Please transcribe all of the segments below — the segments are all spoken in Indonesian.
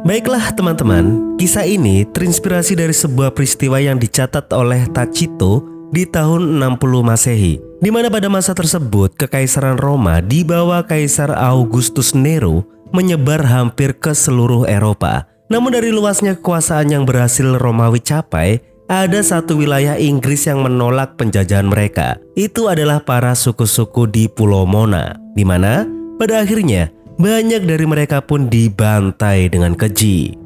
Baiklah teman-teman, kisah ini terinspirasi dari sebuah peristiwa yang dicatat oleh Tacito di tahun 60 Masehi, di mana pada masa tersebut Kekaisaran Roma di bawah Kaisar Augustus Nero menyebar hampir ke seluruh Eropa. Namun dari luasnya kekuasaan yang berhasil Romawi capai, ada satu wilayah Inggris yang menolak penjajahan mereka. Itu adalah para suku-suku di Pulau Mona, di mana pada akhirnya banyak dari mereka pun dibantai dengan keji.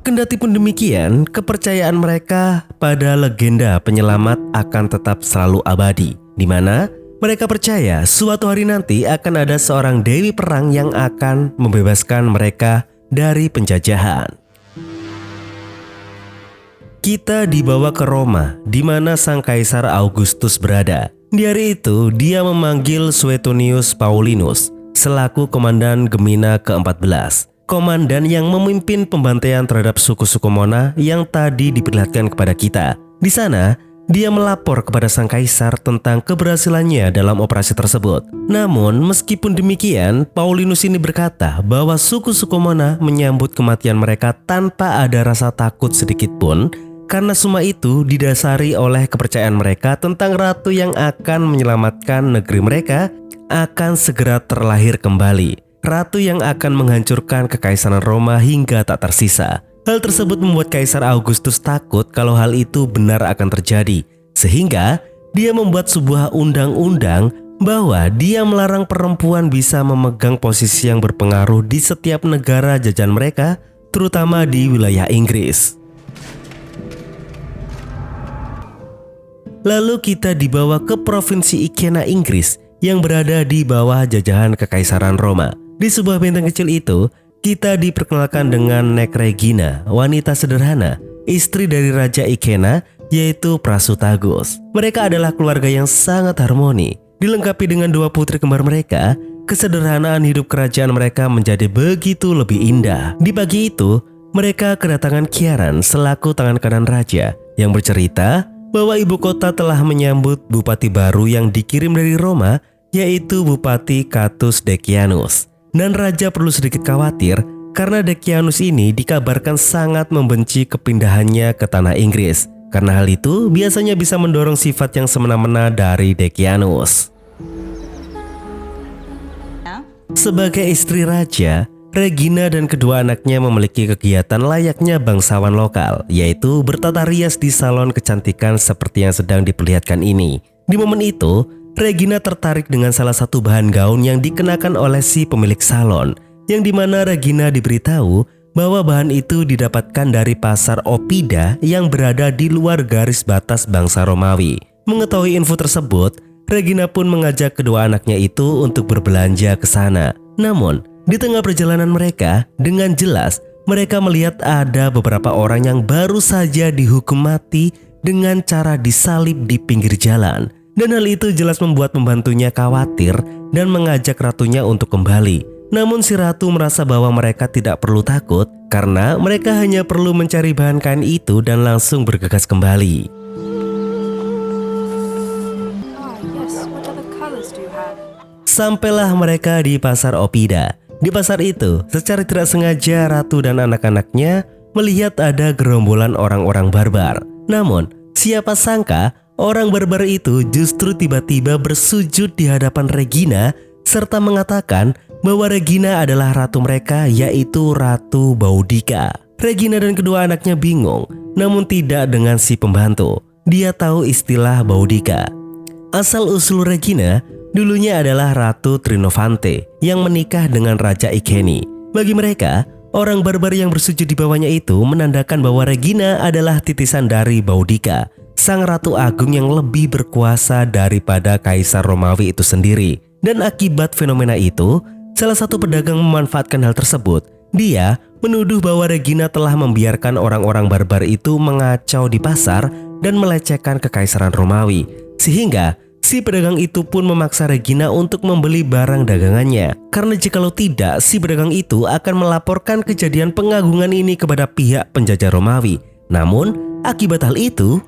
Kendati pun demikian, kepercayaan mereka pada legenda penyelamat akan tetap selalu abadi, di mana mereka percaya suatu hari nanti akan ada seorang dewi perang yang akan membebaskan mereka dari penjajahan. Kita dibawa ke Roma, di mana sang Kaisar Augustus berada. Di hari itu, dia memanggil Suetonius Paulinus selaku komandan Gemina ke-14. Komandan yang memimpin pembantaian terhadap suku-suku Mona yang tadi diperlihatkan kepada kita. Di sana, dia melapor kepada sang kaisar tentang keberhasilannya dalam operasi tersebut. Namun, meskipun demikian, Paulinus ini berkata bahwa suku-suku Mona menyambut kematian mereka tanpa ada rasa takut sedikit pun, karena semua itu didasari oleh kepercayaan mereka tentang ratu yang akan menyelamatkan negeri mereka akan segera terlahir kembali. Ratu yang akan menghancurkan Kekaisaran Roma hingga tak tersisa. Hal tersebut membuat Kaisar Augustus takut kalau hal itu benar akan terjadi. Sehingga dia membuat sebuah undang-undang bahwa dia melarang perempuan bisa memegang posisi yang berpengaruh di setiap negara jajahan mereka, terutama di wilayah Inggris. Lalu kita dibawa ke provinsi Ikena, Inggris yang berada di bawah jajahan Kekaisaran Roma. Di sebuah benteng kecil itu, kita diperkenalkan dengan Nek Regina, wanita sederhana, istri dari Raja Ikena, yaitu Prasutagus. Mereka adalah keluarga yang sangat harmoni. Dilengkapi dengan dua putri kembar mereka, kesederhanaan hidup kerajaan mereka menjadi begitu lebih indah. Di pagi itu, mereka kedatangan Kieran selaku tangan kanan raja, yang bercerita bahwa ibu kota telah menyambut bupati baru yang dikirim dari Roma, yaitu Bupati Catus Decianus. Dan raja perlu sedikit khawatir karena Decianus ini dikabarkan sangat membenci kepindahannya ke tanah Inggris. Karena hal itu biasanya bisa mendorong sifat yang semena-mena dari Decianus. Sebagai istri raja, Regina dan kedua anaknya memiliki kegiatan layaknya bangsawan lokal, yaitu bertata rias di salon kecantikan seperti yang sedang diperlihatkan ini. Di momen itu, Regina tertarik dengan salah satu bahan gaun yang dikenakan oleh si pemilik salon, yang dimana Regina diberitahu bahwa bahan itu didapatkan dari pasar Oppida yang berada di luar garis batas bangsa Romawi. Mengetahui info tersebut, Regina pun mengajak kedua anaknya itu untuk berbelanja ke sana. Namun, di tengah perjalanan mereka, dengan jelas mereka melihat ada beberapa orang yang baru saja dihukum mati dengan cara disalib di pinggir jalan. Dan hal itu jelas membuat pembantunya khawatir dan mengajak ratunya untuk kembali. Namun si ratu merasa bahwa mereka tidak perlu takut karena mereka hanya perlu mencari bahan kain itu dan langsung bergegas kembali. Sampailah mereka di pasar Oppida. Di pasar itu, secara tidak sengaja ratu dan anak-anaknya melihat ada gerombolan orang-orang barbar. Namun, siapa sangka orang barbar itu justru tiba-tiba bersujud di hadapan Regina serta mengatakan bahwa Regina adalah ratu mereka, yaitu Ratu Boudica. Regina dan kedua anaknya bingung, namun tidak dengan si pembantu. Dia tahu istilah Boudica. Asal-usul Regina dulunya adalah Ratu Trinovante yang menikah dengan Raja Ikeni. Bagi mereka, orang barbar yang bersujud di bawahnya itu menandakan bahwa Regina adalah titisan dari Boudica, sang ratu agung yang lebih berkuasa daripada Kaisar Romawi itu sendiri. Dan akibat fenomena itu, salah satu pedagang memanfaatkan hal tersebut. Dia menuduh bahwa Regina telah membiarkan orang-orang barbar itu mengacau di pasar dan melecehkan Kekaisaran Romawi. Sehingga si pedagang itu pun memaksa Regina untuk membeli barang dagangannya. Karena jikalau tidak, si pedagang itu akan melaporkan kejadian pengagungan ini kepada pihak penjajah Romawi. Namun, akibat hal itu,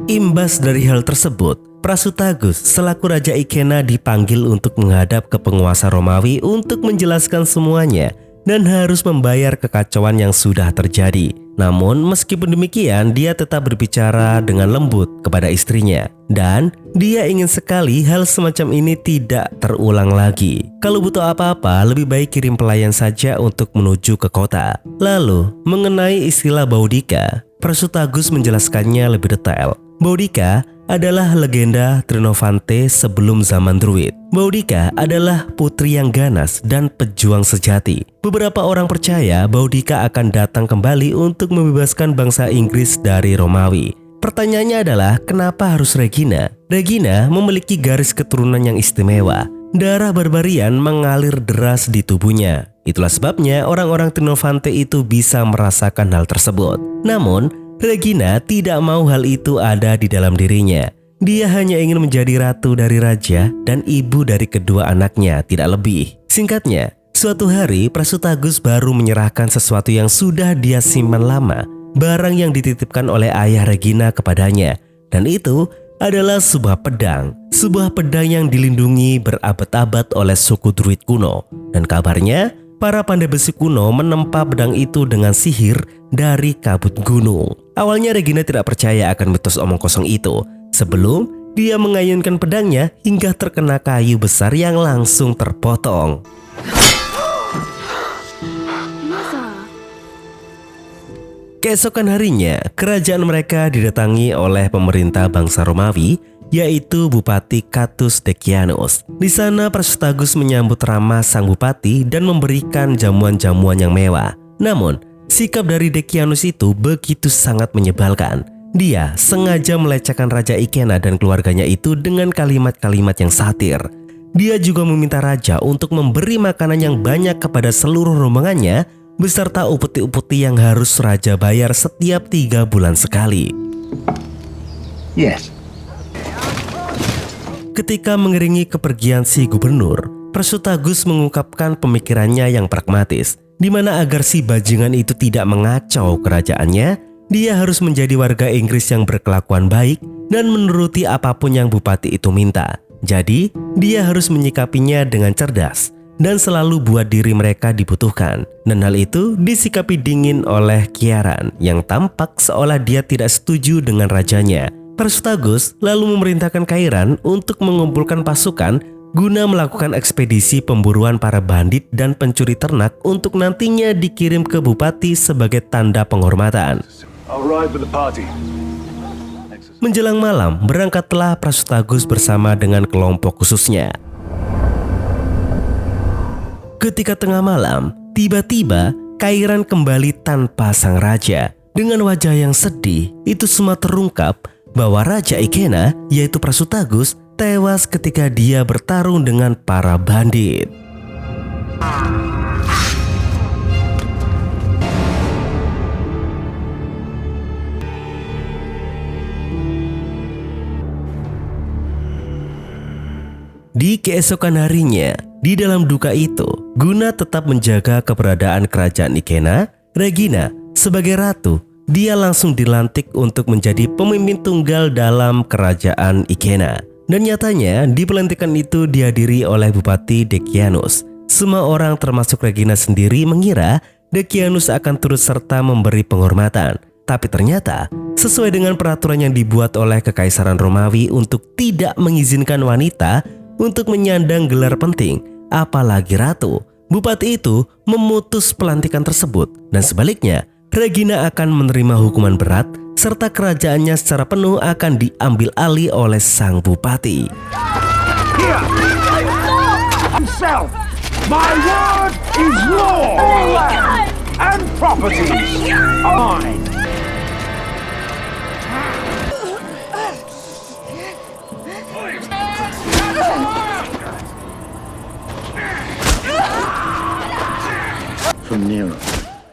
imbas dari hal tersebut, Prasutagus selaku Raja Ikena dipanggil untuk menghadap ke penguasa Romawi untuk menjelaskan semuanya dan harus membayar kekacauan yang sudah terjadi. Namun meskipun demikian, dia tetap berbicara dengan lembut kepada istrinya dan dia ingin sekali hal semacam ini tidak terulang lagi. Kalau butuh apa-apa, lebih baik kirim pelayan saja untuk menuju ke kota. Lalu mengenai istilah Boudica, Prasutagus menjelaskannya lebih detail. Boudica adalah legenda Trinovante sebelum zaman Druid. Boudica adalah putri yang ganas dan pejuang sejati. Beberapa orang percaya Boudica akan datang kembali untuk membebaskan bangsa Inggris dari Romawi. Pertanyaannya adalah, kenapa harus Regina? Regina memiliki garis keturunan yang istimewa. Darah barbarian mengalir deras di tubuhnya. Itulah sebabnya orang-orang Trinovante itu bisa merasakan hal tersebut. Namun, Regina tidak mau hal itu ada di dalam dirinya. Dia hanya ingin menjadi ratu dari raja dan ibu dari kedua anaknya, tidak lebih. Singkatnya, suatu hari Prasutagus baru menyerahkan sesuatu yang sudah dia simpan lama, barang yang dititipkan oleh ayah Regina kepadanya. Dan itu adalah sebuah pedang. Sebuah pedang yang dilindungi berabad-abad oleh suku Druid kuno. Dan kabarnya, para pandai besi kuno menempa pedang itu dengan sihir dari kabut gunung. Awalnya Regina tidak percaya akan mitos omong kosong itu, sebelum dia mengayunkan pedangnya hingga terkena kayu besar yang langsung terpotong. Keesokan harinya, kerajaan mereka didatangi oleh pemerintah bangsa Romawi, yaitu Bupati Catus Decianus. Di sana Prasutagus menyambut ramah sang bupati dan memberikan jamuan-jamuan yang mewah. Namun, sikap dari Decianus itu begitu sangat menyebalkan. Dia sengaja melecehkan Raja Ikena dan keluarganya itu dengan kalimat-kalimat yang satir. Dia juga meminta raja untuk memberi makanan yang banyak kepada seluruh rombongannya, beserta upeti-upeti yang harus raja bayar setiap 3 bulan sekali. Yes. Ketika mengiringi kepergian si gubernur, Prasutagus mengungkapkan pemikirannya yang pragmatis, di mana agar si bajingan itu tidak mengacau kerajaannya, dia harus menjadi warga Inggris yang berkelakuan baik dan menuruti apapun yang bupati itu minta. Jadi, dia harus menyikapinya dengan cerdas dan selalu buat diri mereka dibutuhkan. Dan hal itu disikapi dingin oleh Kieran yang tampak seolah dia tidak setuju dengan rajanya. Prasutagus lalu memerintahkan Kieran untuk mengumpulkan pasukan guna melakukan ekspedisi pemburuan para bandit dan pencuri ternak untuk nantinya dikirim ke bupati sebagai tanda penghormatan. Menjelang malam, berangkatlah Prasutagus bersama dengan kelompok khususnya. Ketika tengah malam, tiba-tiba Kieran kembali tanpa sang raja. Dengan wajah yang sedih, itu semua terungkap bahwa Raja Ikena, yaitu Prasutagus, tewas ketika dia bertarung dengan para bandit. Di keesokan harinya, di dalam duka itu, guna tetap menjaga keberadaan kerajaan Ikena, Regina sebagai ratu, dia langsung dilantik untuk menjadi pemimpin tunggal dalam kerajaan Ikena. Dan nyatanya di pelantikan itu dihadiri oleh Bupati Decianus. Semua orang termasuk Regina sendiri mengira Decianus akan turut serta memberi penghormatan. Tapi ternyata sesuai dengan peraturan yang dibuat oleh Kekaisaran Romawi untuk tidak mengizinkan wanita untuk menyandang gelar penting, apalagi ratu, bupati itu memutus pelantikan tersebut. Dan sebaliknya, Regina akan menerima hukuman berat serta kerajaannya secara penuh akan diambil alih oleh sang bupati. Himself, my word is law, and property mine. From Nero.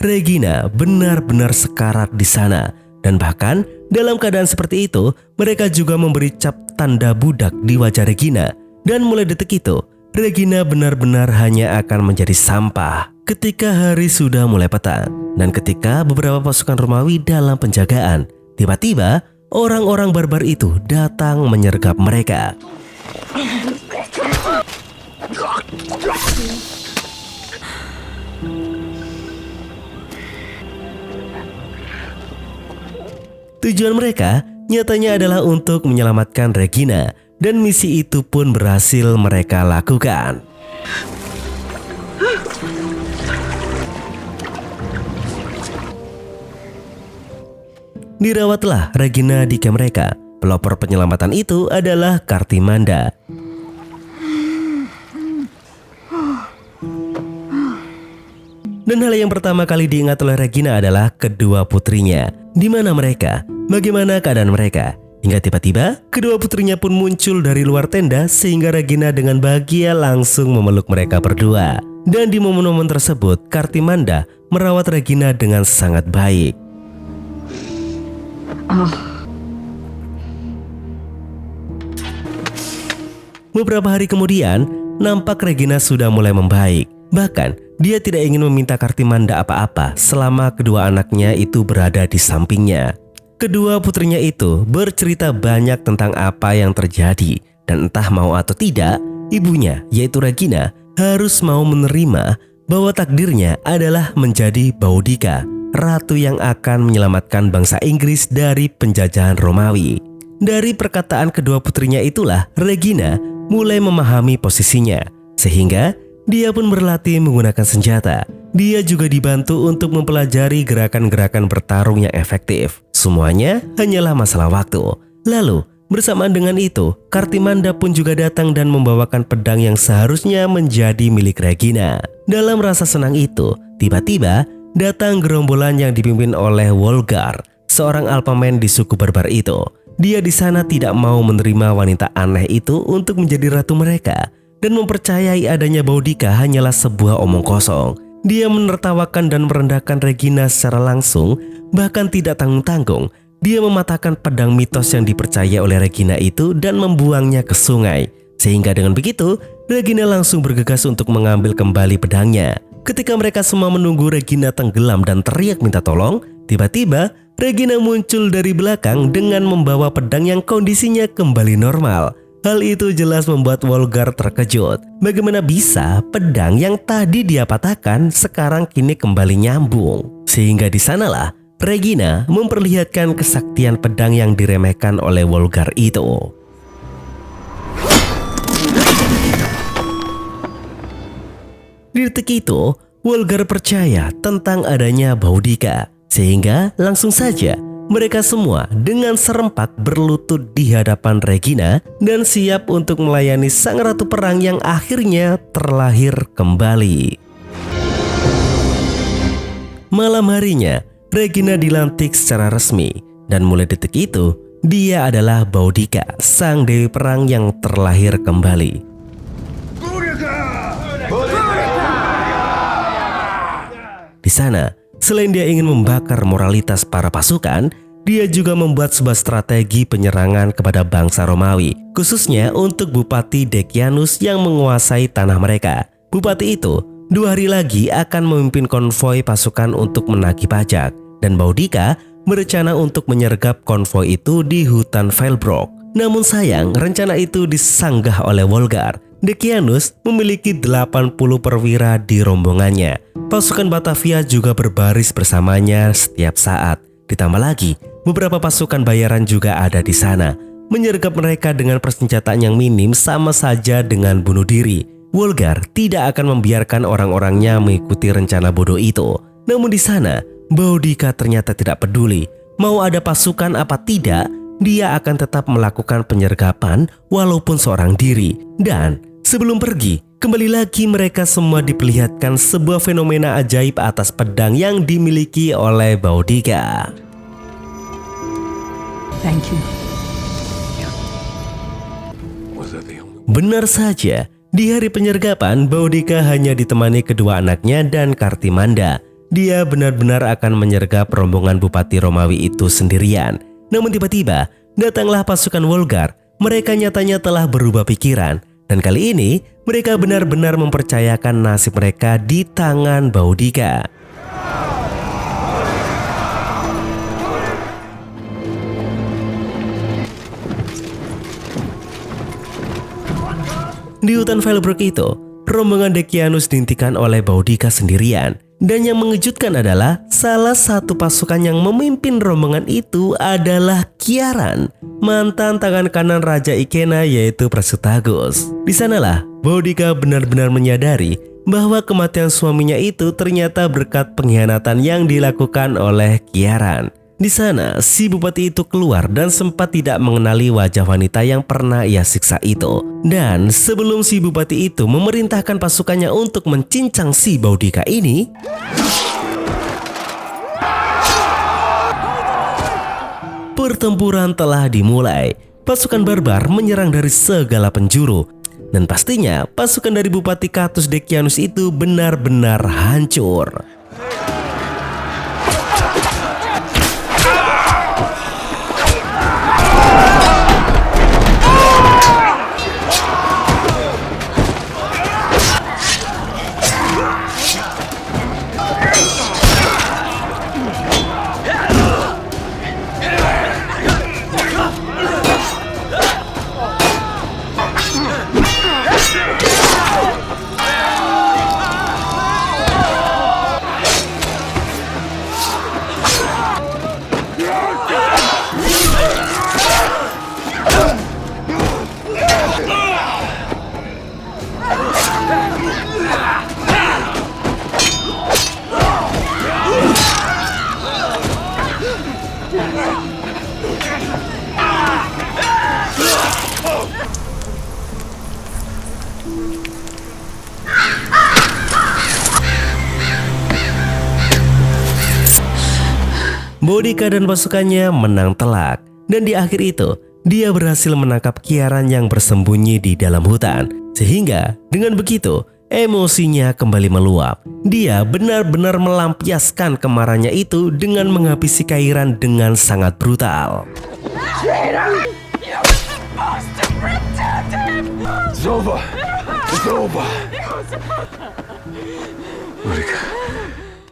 Regina benar-benar sekarat di sana Dan bahkan dalam keadaan seperti itu, mereka juga memberi cap tanda budak di wajah Regina. Dan mulai detik itu, Regina benar-benar hanya akan menjadi sampah. Ketika hari sudah mulai petang, dan ketika beberapa pasukan Romawi dalam penjagaan, tiba-tiba orang-orang barbar itu datang menyergap mereka. Tujuan mereka nyatanya adalah untuk menyelamatkan Regina, dan misi itu pun berhasil mereka lakukan. Dirawatlah Regina di kamp mereka. Pelopor penyelamatan itu adalah Cartimanda. Dan hal yang pertama kali diingat oleh Regina adalah kedua putrinya. Di mana mereka? Bagaimana keadaan mereka? Hingga tiba-tiba kedua putrinya pun muncul dari luar tenda sehingga Regina dengan bahagia langsung memeluk mereka berdua. Dan di momen-momen tersebut, Cartimanda merawat Regina dengan sangat baik. Beberapa hari kemudian, nampak Regina sudah mulai membaik. Bahkan, dia tidak ingin meminta Cartimanda apa-apa selama kedua anaknya itu berada di sampingnya. Kedua putrinya itu bercerita banyak tentang apa yang terjadi. Dan entah mau atau tidak, ibunya, yaitu Regina, harus mau menerima bahwa takdirnya adalah menjadi Boudica, ratu yang akan menyelamatkan bangsa Inggris dari penjajahan Romawi. Dari perkataan kedua putrinya itulah Regina mulai memahami posisinya, sehingga dia pun berlatih menggunakan senjata. Dia juga dibantu untuk mempelajari gerakan-gerakan bertarung yang efektif. Semuanya hanyalah masalah waktu. Lalu, bersamaan dengan itu, Cartimanda pun juga datang dan membawakan pedang yang seharusnya menjadi milik Regina. Dalam rasa senang itu, tiba-tiba datang gerombolan yang dipimpin oleh Wolgar, seorang alpamen di suku barbar itu. Dia di sana tidak mau menerima wanita aneh itu untuk menjadi ratu mereka dan mempercayai adanya Boudica hanyalah sebuah omong kosong. Dia menertawakan dan merendahkan Regina secara langsung, bahkan tidak tanggung-tanggung. Dia mematahkan pedang mitos yang dipercaya oleh Regina itu dan membuangnya ke sungai. Sehingga dengan begitu, Regina langsung bergegas untuk mengambil kembali pedangnya. Ketika mereka semua menunggu Regina tenggelam dan teriak minta tolong, tiba-tiba Regina muncul dari belakang dengan membawa pedang yang kondisinya kembali normal. Hal itu jelas membuat Wolgar terkejut. Bagaimana bisa pedang yang tadi dia patahkan sekarang kini kembali nyambung? Sehingga di sanalah Regina memperlihatkan kesaktian pedang yang diremehkan oleh Wolgar itu. Di detik itu, Wolgar percaya tentang adanya Boudica, sehingga langsung saja mereka semua dengan serempak berlutut di hadapan Regina dan siap untuk melayani sang ratu perang yang akhirnya terlahir kembali. Malam harinya, Regina dilantik secara resmi dan mulai detik itu, dia adalah Boudica, sang dewi perang yang terlahir kembali. Di sana, selain dia ingin membakar moralitas para pasukan, dia juga membuat sebuah strategi penyerangan kepada bangsa Romawi, khususnya untuk Bupati Decianus yang menguasai tanah mereka. Bupati itu 2 hari lagi akan memimpin konvoi pasukan untuk menagih pajak, dan Boudica berencana untuk menyergap konvoi itu di hutan Velbrock. Namun sayang, rencana itu disanggah oleh Wolgar. Decianus memiliki 80 perwira di rombongannya. Pasukan Batavia juga berbaris bersamanya setiap saat. Ditambah lagi, beberapa pasukan bayaran juga ada di sana. Menyergap mereka dengan persenjataan yang minim sama saja dengan bunuh diri. Wolgar tidak akan membiarkan orang-orangnya mengikuti rencana bodoh itu. Namun di sana, Boudica ternyata tidak peduli. Mau ada pasukan apa tidak, dia akan tetap melakukan penyergapan walaupun seorang diri. Dan sebelum pergi, kembali lagi mereka semua diperlihatkan sebuah fenomena ajaib atas pedang yang dimiliki oleh Boudica. Thank you. Benar saja, di hari penyergapan Boudica hanya ditemani kedua anaknya dan Cartimanda. dia benar-benar akan menyergap rombongan Bupati Romawi itu sendirian. Namun tiba-tiba datanglah pasukan Wolgar. Mereka nyatanya telah berubah pikiran. Dan kali ini mereka benar-benar mempercayakan nasib mereka di tangan Boudica. Di hutan Velbrook itu, rombongan Decianus dihentikan oleh Boudica sendirian. Dan yang mengejutkan adalah salah satu pasukan yang memimpin rombongan itu adalah Kiaran, mantan tangan kanan Raja Ikena yaitu Prasutagus. Di sanalah Boudica benar-benar menyadari bahwa kematian suaminya itu ternyata berkat pengkhianatan yang dilakukan oleh Kiaran. Di sana, si bupati itu keluar dan sempat tidak mengenali wajah wanita yang pernah ia siksa itu. Dan sebelum si bupati itu memerintahkan pasukannya untuk mencincang si Boudica ini, pertempuran telah dimulai. Pasukan barbar menyerang dari segala penjuru. Dan pastinya pasukan dari Bupati Caius Decianus itu benar-benar hancur. Boudica dan pasukannya menang telak. Dan di akhir itu, dia berhasil menangkap Kiaran yang bersembunyi di dalam hutan. Sehingga dengan begitu, emosinya kembali meluap. Dia benar-benar melampiaskan kemarahannya itu dengan menghabisi Kiaran dengan sangat brutal. It's over. It's over. Boudica.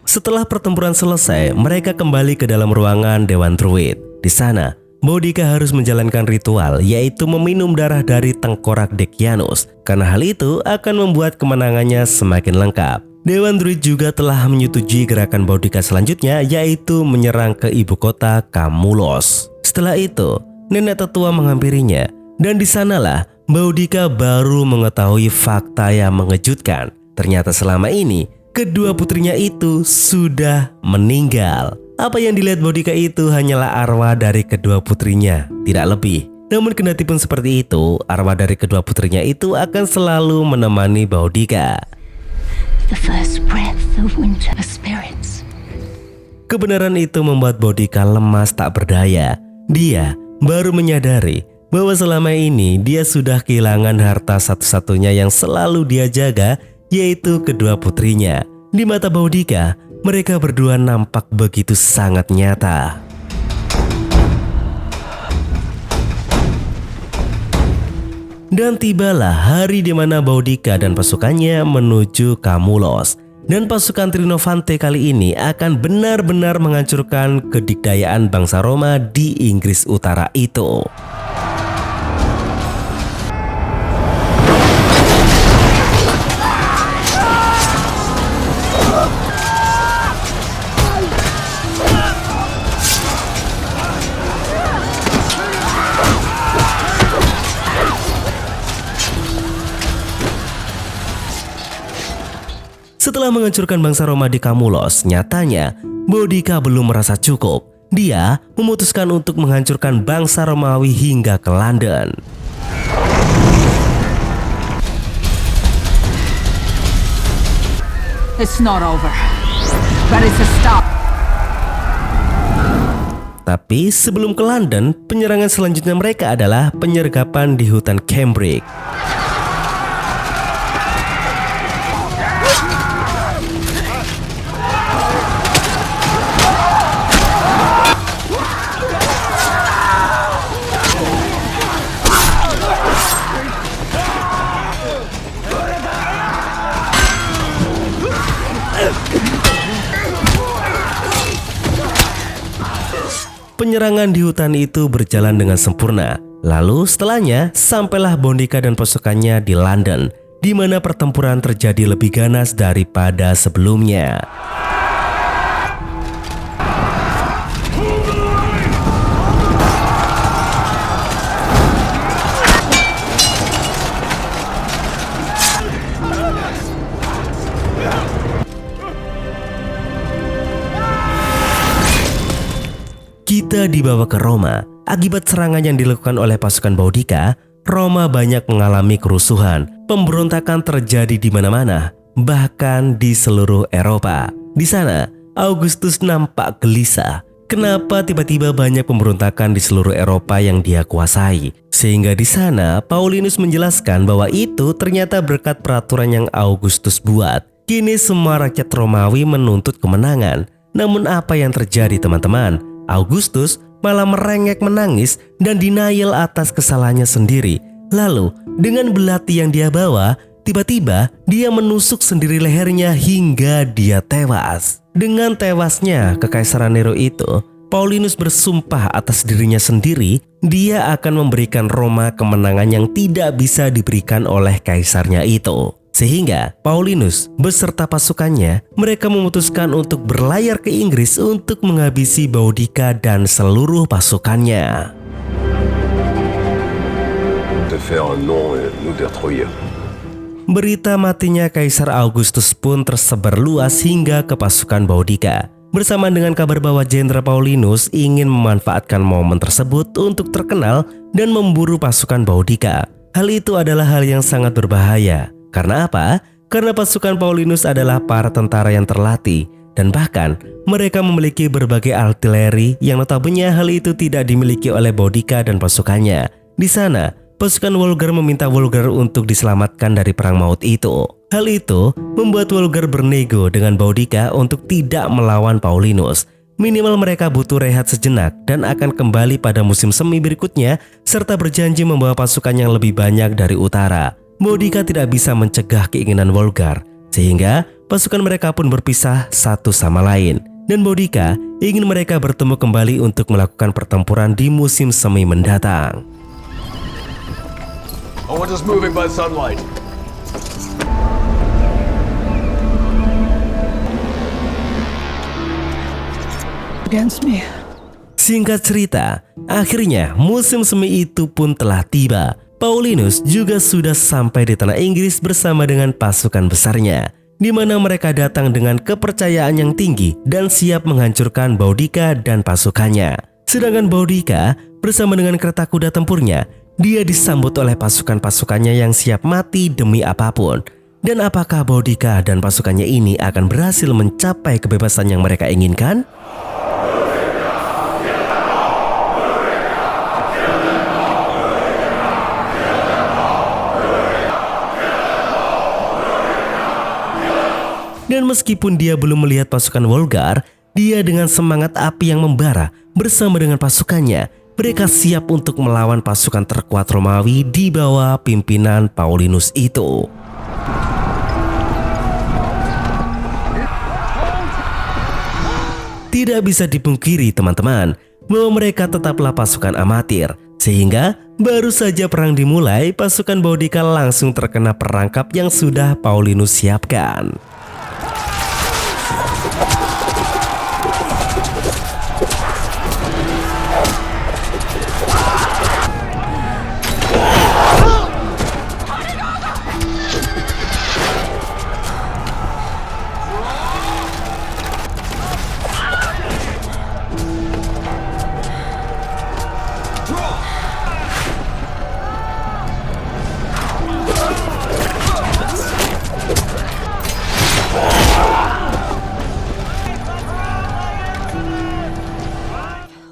Setelah pertempuran selesai, mereka kembali ke dalam ruangan Dewan Druid. Di sana, Boudica harus menjalankan ritual, yaitu meminum darah dari tengkorak Decianus. Karena hal itu akan membuat kemenangannya semakin lengkap. Dewan Druid juga telah menyetujui gerakan Boudica selanjutnya, yaitu menyerang ke ibu kota Camulos. Setelah itu, nenek tetua menghampirinya. Dan di sanalah Boudica baru mengetahui fakta yang mengejutkan. Ternyata selama ini, kedua putrinya itu sudah meninggal. Apa yang dilihat Boudica itu hanyalah arwah dari kedua putrinya, tidak lebih. Namun kendati pun seperti itu, arwah dari kedua putrinya itu akan selalu menemani Boudica. The first breath of winter spirits. Kebenaran itu membuat Boudica lemas tak berdaya. Dia baru menyadari bahwa selama ini dia sudah kehilangan harta satu-satunya yang selalu dia jaga, yaitu kedua putrinya. Di mata Boudica, mereka berdua nampak begitu sangat nyata. Dan tibalah hari di mana Boudica dan pasukannya menuju Camulos. Dan pasukan Trinovante kali ini akan benar-benar menghancurkan kedikdayaan bangsa Roma di Inggris Utara itu. Setelah menghancurkan bangsa Roma di Camulos, nyatanya Boudica belum merasa cukup. Dia memutuskan untuk menghancurkan bangsa Romawi hingga ke London. It's not over, but it's a stop. Tapi sebelum ke London, penyerangan selanjutnya mereka adalah penyergapan di hutan Cambridge. Penyerangan di hutan itu berjalan dengan sempurna. Lalu setelahnya sampailah Boudica dan pasukannya di London, di mana pertempuran terjadi lebih ganas daripada sebelumnya. Kita dibawa ke Roma. Akibat serangan yang dilakukan oleh pasukan Boudica, Roma banyak mengalami kerusuhan. Pemberontakan terjadi di mana-mana, bahkan di seluruh Eropa. Di sana, Augustus nampak gelisah. Kenapa tiba-tiba banyak pemberontakan di seluruh Eropa yang dia kuasai? Sehingga di sana, Paulinus menjelaskan bahwa itu ternyata berkat peraturan yang Augustus buat. Kini semua rakyat Romawi menuntut kemenangan. Namun apa yang terjadi, teman-teman? Augustus malah merengek menangis dan denial atas kesalahannya sendiri. Lalu dengan belati yang dia bawa, tiba-tiba dia menusuk sendiri lehernya hingga dia tewas. Dengan tewasnya Kekaisaran Nero itu, Paulinus bersumpah atas dirinya sendiri, dia akan memberikan Roma kemenangan yang tidak bisa diberikan oleh kaisarnya itu. Sehingga Paulinus beserta pasukannya, mereka memutuskan untuk berlayar ke Inggris untuk menghabisi Boudica dan seluruh pasukannya. Berita matinya Kaisar Augustus pun tersebar luas hingga ke pasukan Boudica. Bersamaan dengan kabar bahwa Jenderal Paulinus ingin memanfaatkan momen tersebut untuk terkenal dan memburu pasukan Boudica. Hal itu adalah hal yang sangat berbahaya. Karena apa? Karena pasukan Paulinus adalah para tentara yang terlatih dan bahkan mereka memiliki berbagai artileri yang notabene hal itu tidak dimiliki oleh Boudica dan pasukannya. Di sana, pasukan Wolgar meminta Wolgar untuk diselamatkan dari perang maut itu. Hal itu membuat Wolgar bernego dengan Boudica untuk tidak melawan Paulinus. Minimal mereka butuh rehat sejenak dan akan kembali pada musim semi berikutnya serta berjanji membawa pasukan yang lebih banyak dari utara. Boudica tidak bisa mencegah keinginan Wolgar, sehingga pasukan mereka pun berpisah satu sama lain. Dan Boudica ingin mereka bertemu kembali untuk melakukan pertempuran di musim semi mendatang. I want us moving by sunlight. Against me. Singkat cerita, akhirnya musim semi itu pun telah tiba. Paulinus juga sudah sampai di tanah Inggris bersama dengan pasukan besarnya, di mana mereka datang dengan kepercayaan yang tinggi dan siap menghancurkan Boudica dan pasukannya. Sedangkan Boudica bersama dengan kereta kuda tempurnya, dia disambut oleh pasukan-pasukannya yang siap mati demi apapun. Dan apakah Boudica dan pasukannya ini akan berhasil mencapai kebebasan yang mereka inginkan? Dan meskipun dia belum melihat pasukan Wolgar, dia dengan semangat api yang membara bersama dengan pasukannya, mereka siap untuk melawan pasukan terkuat Romawi di bawah pimpinan Paulinus itu. Tidak bisa dipungkiri teman-teman, bahwa mereka tetaplah pasukan amatir. Sehingga baru saja perang dimulai, pasukan Boudica langsung terkena perangkap yang sudah Paulinus siapkan.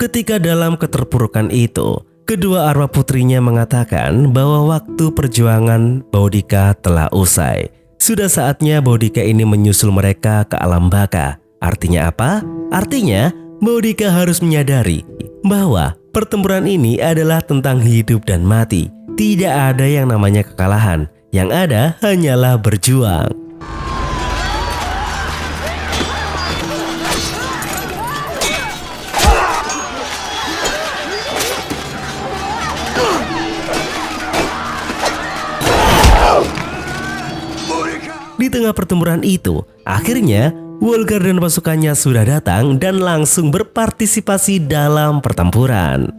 Ketika dalam keterpurukan itu, kedua arwah putrinya mengatakan bahwa waktu perjuangan Boudica telah usai. Sudah saatnya Boudica ini menyusul mereka ke alam baka. Artinya apa? Artinya Boudica harus menyadari bahwa pertempuran ini adalah tentang hidup dan mati. Tidak ada yang namanya kekalahan. Yang ada hanyalah berjuang. tengah pertempuran itu, akhirnya Wolgar dan pasukannya sudah datang dan langsung berpartisipasi dalam pertempuran.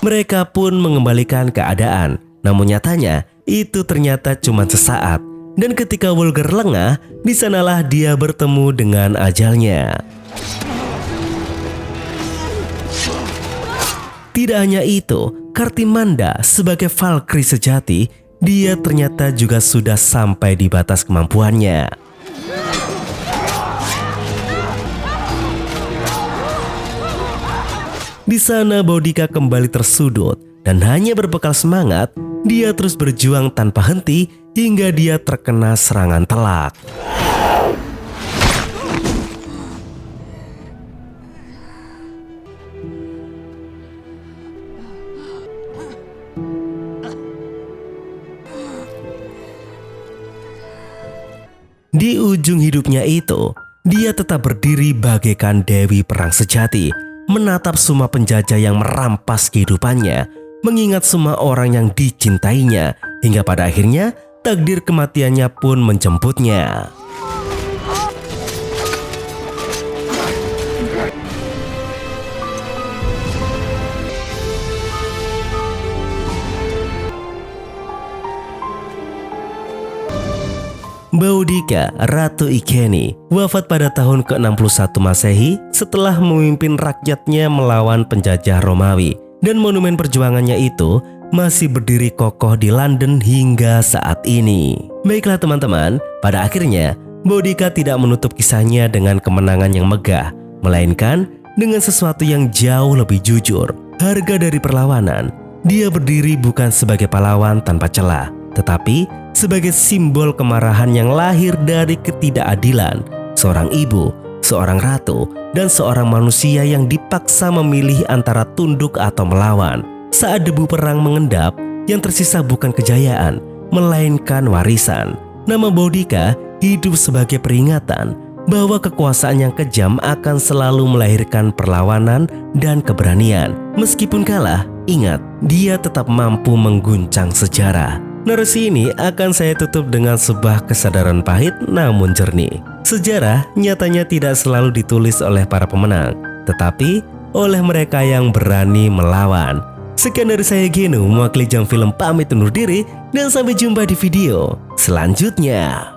Mereka pun mengembalikan keadaan, namun nyatanya itu ternyata cuma sesaat. Dan ketika Wolgar lengah, di sanalah dia bertemu dengan ajalnya. Tidak hanya itu, Kartimanda sebagai Valkyrie sejati, dia ternyata juga sudah sampai di batas kemampuannya. Di sana Boudica kembali tersudut dan hanya berbekal semangat, dia terus berjuang tanpa henti hingga dia terkena serangan telak. Di ujung hidupnya itu, dia tetap berdiri bagaikan dewi perang sejati, menatap semua penjajah yang merampas kehidupannya, mengingat semua orang yang dicintainya, hingga pada akhirnya takdir kematiannya pun menjemputnya. Boudica, Ratu Iceni, wafat pada tahun ke-61 Masehi setelah memimpin rakyatnya melawan penjajah Romawi. Dan monumen perjuangannya itu masih berdiri kokoh di London hingga saat ini. Baiklah teman-teman, pada akhirnya Boudica tidak menutup kisahnya dengan kemenangan yang megah, melainkan dengan sesuatu yang jauh lebih jujur. Harga dari perlawanan, dia berdiri bukan sebagai pahlawan tanpa celah, tetapi sebagai simbol kemarahan yang lahir dari ketidakadilan seorang ibu, seorang ratu, dan seorang manusia yang dipaksa memilih antara tunduk atau melawan. Saat debu perang mengendap, yang tersisa bukan kejayaan, melainkan warisan. Nama Boudica hidup sebagai peringatan bahwa kekuasaan yang kejam akan selalu melahirkan perlawanan dan keberanian. Meskipun kalah, ingat, dia tetap mampu mengguncang sejarah. Narasi ini akan saya tutup dengan sebuah kesadaran pahit namun jernih. Sejarah nyatanya tidak selalu ditulis oleh para pemenang, tetapi oleh mereka yang berani melawan. Sekian dari saya Genu, mewakili Jam Film pamit undur diri dan sampai jumpa di video selanjutnya.